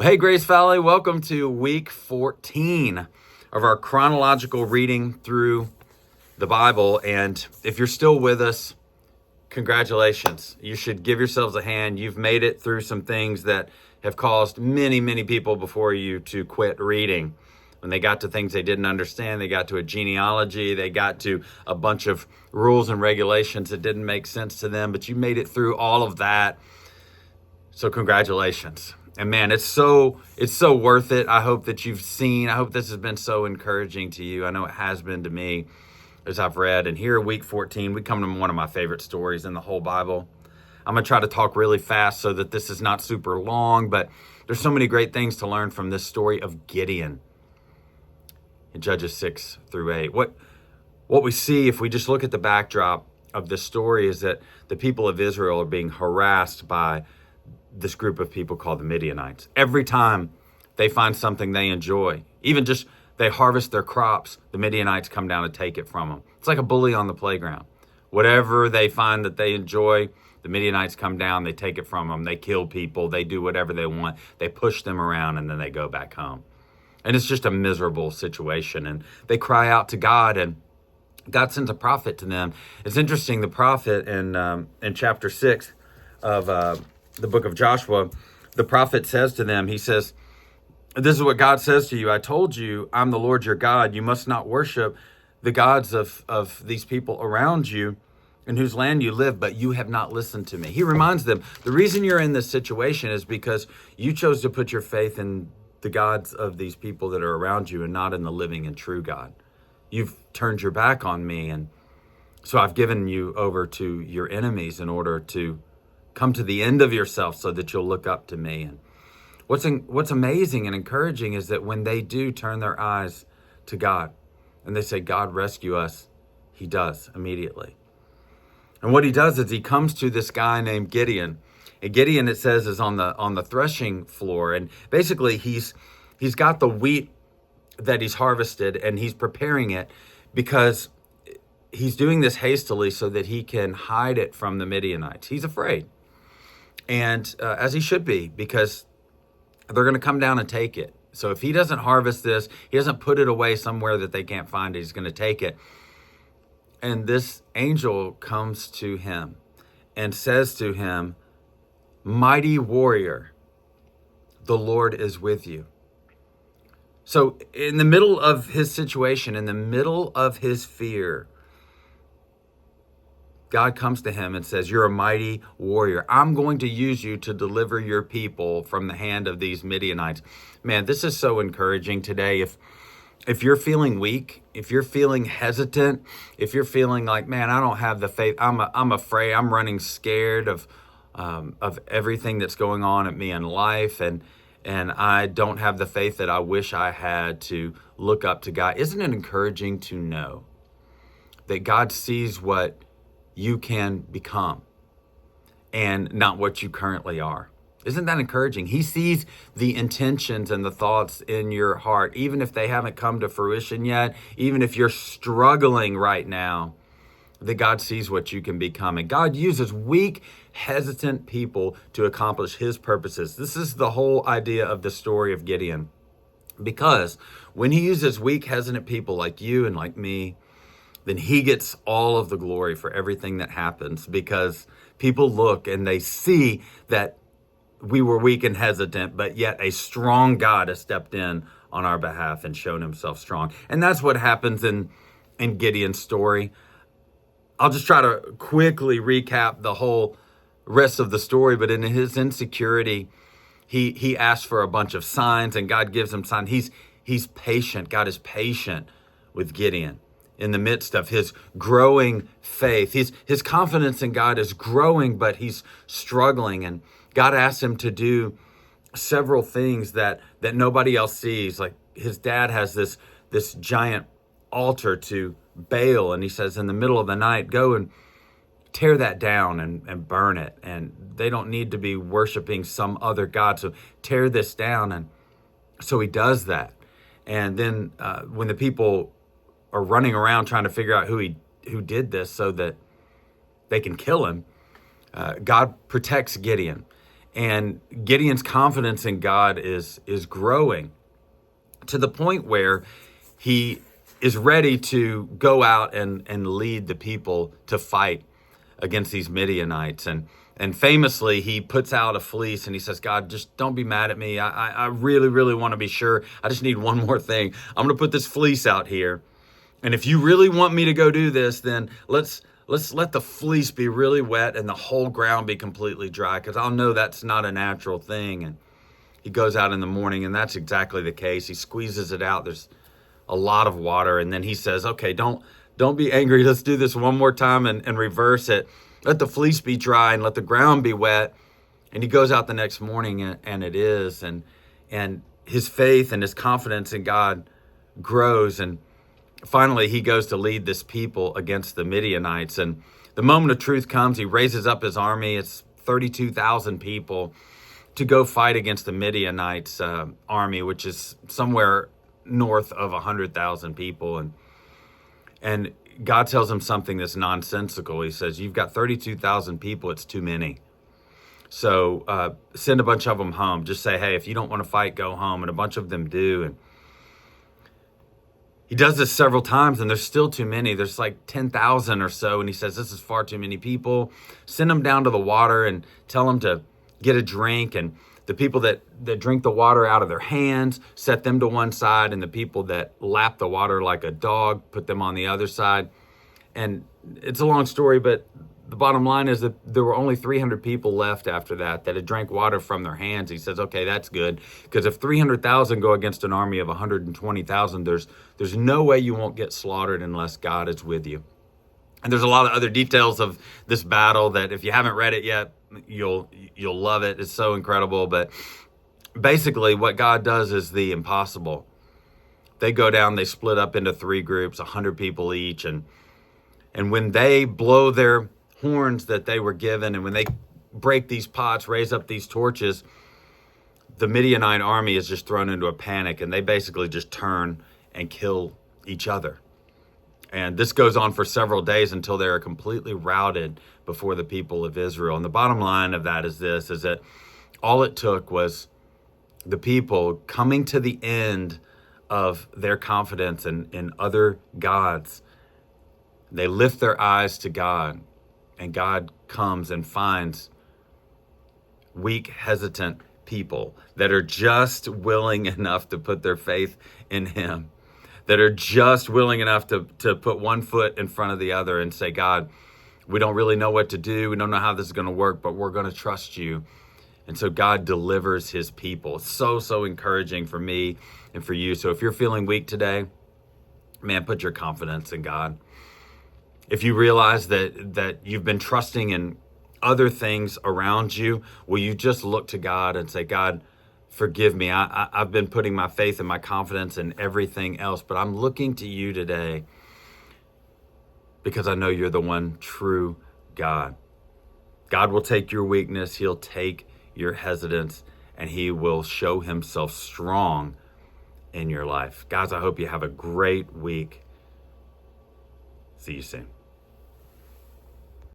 Well, hey, Grace Valley, welcome to week 14 of our chronological reading through the Bible. And if you're still with us, congratulations. You should give yourselves a hand. You've made it through some things that have caused many people before you to quit reading. When they got to things they didn't understand, they got to a genealogy, they got to a bunch of rules and regulations that didn't make sense to them, but you made it through all of that. So congratulations. And man, it's so worth it. I hope that I hope this has been so encouraging to you. I know it has been to me as I've read. And here, week 14, we come to one of my favorite stories in the whole Bible. I'm going to try to talk really fast so that this is not super long, but there's so many great things to learn from this story of Gideon in Judges 6 through 8. What we see, if we just look at the backdrop of this story, is that the people of Israel are being harassed by this group of people called the Midianites. Every time they find something they enjoy, even just they harvest their crops, the Midianites come down and take it from them. It's like a bully on the playground. Whatever they find that they enjoy, the Midianites come down, they take it from them. They kill people, they do whatever they want. They push them around and then they go back home. And it's just a miserable situation. And they cry out to God, and God sends a prophet to them. It's interesting, the prophet in chapter 6 of the book of Joshua, the prophet says to them, he says, "This is what God says to you. I told you, I'm the Lord your God. You must not worship the gods of these people around you in whose land you live, but you have not listened to me." He reminds them, the reason you're in this situation is because you chose to put your faith in the gods of these people that are around you and not in the living and true God. You've turned your back on me, and so I've given you over to your enemies in order to come to the end of yourself so that you'll look up to me. And what's amazing and encouraging is that when they do turn their eyes to God and they say, "God, rescue us," he does immediately. And what he does is he comes to this guy named Gideon. And Gideon, it says, is on the threshing floor. And basically he's got the wheat that he's harvested and he's preparing it because he's doing this hastily so that he can hide it from the Midianites. He's afraid. And as he should be, because they're going to come down and take it. So if he doesn't harvest this, he doesn't put it away somewhere that they can't find it, he's going to take it. And this angel comes to him and says to him, "Mighty warrior, the Lord is with you." So in the middle of his situation, in the middle of his fear, God comes to him and says, "You're a mighty warrior. I'm going to use you to deliver your people from the hand of these Midianites." Man, this is so encouraging today. If you're feeling weak, if you're feeling hesitant, if you're feeling like, man, I don't have the faith, I'm afraid, I'm running scared of everything that's going on at me in life, and I don't have the faith that I wish I had to look up to God. Isn't it encouraging to know that God sees what you can become and not what you currently are? Isn't that encouraging? He sees the intentions and the thoughts in your heart, even if they haven't come to fruition yet, even if you're struggling right now, that God sees what you can become. And God uses weak, hesitant people to accomplish his purposes. This is the whole idea of the story of Gideon. Because when he uses weak, hesitant people like you and like me, then he gets all of the glory for everything that happens, because people look and they see that we were weak and hesitant, but yet a strong God has stepped in on our behalf and shown himself strong. And that's what happens in Gideon's story. I'll just try to quickly recap the whole rest of the story, but in his insecurity, he asks for a bunch of signs and God gives him signs. He's patient. God is patient with Gideon. In the midst of his growing faith, his confidence in God is growing, but he's struggling. And God asks him to do several things that nobody else sees. Like his dad has this giant altar to Baal, and he says, in the middle of the night, go and tear that down and burn it. And they don't need to be worshiping some other god, so tear this down. And so he does that. And then when the people are running around trying to figure out who did this so that they can kill him, God protects Gideon. And Gideon's confidence in God is growing to the point where he is ready to go out and lead the people to fight against these Midianites. And famously, he puts out a fleece and he says, God, just don't be mad at me. I really, really want to be sure. I just need one more thing. I'm going to put this fleece out here. And if you really want me to go do this, then let's let the fleece be really wet and the whole ground be completely dry, because I'll know that's not a natural thing. And he goes out in the morning, and that's exactly the case. He squeezes it out. There's a lot of water. And then he says, okay, don't be angry. Let's do this one more time and reverse it. Let the fleece be dry and let the ground be wet. And he goes out the next morning, and it is. And his faith and his confidence in God grows. And finally, he goes to lead this people against the Midianites. And the moment of truth comes. He raises up his army. It's 32,000 people to go fight against the Midianites' army, which is somewhere north of 100,000 people. And God tells him something that's nonsensical. He says, you've got 32,000 people. It's too many. So send a bunch of them home. Just say, hey, if you don't want to fight, go home. And a bunch of them do. And he does this several times, and there's still too many. There's like 10,000 or so. And he says, this is far too many people. Send them down to the water and tell them to get a drink. And the people that drink the water out of their hands, set them to one side. And the people that lap the water like a dog, put them on the other side. And it's a long story, but the bottom line is that there were only 300 people left after that had drank water from their hands. He says, okay, that's good. Because if 300,000 go against an army of 120,000, there's no way you won't get slaughtered unless God is with you. And there's a lot of other details of this battle that if you haven't read it yet, you'll love it. It's so incredible. But basically what God does is the impossible. They go down, they split up into 3 groups, 100 people each. And when they blow their horns that they were given, and when they break these pots, raise up these torches, the Midianite army is just thrown into a panic, and they basically just turn and kill each other. And this goes on for several days until they are completely routed before the people of Israel. And the bottom line of that is this, is that all it took was the people coming to the end of their confidence in other gods. They lift their eyes to God, and God comes and finds weak, hesitant people that are just willing enough to put their faith in him, that are just willing enough to put one foot in front of the other and say, God, we don't really know what to do. We don't know how this is going to work, but we're going to trust you. And so God delivers his people. It's so encouraging for me and for you. So if you're feeling weak today, man, put your confidence in God. If you realize that you've been trusting in other things around you, will you just look to God and say, God, forgive me. I've been putting my faith and my confidence in everything else, but I'm looking to you today because I know you're the one true God. God will take your weakness. He'll take your hesitance, and he will show himself strong in your life. Guys, I hope you have a great week. See you soon.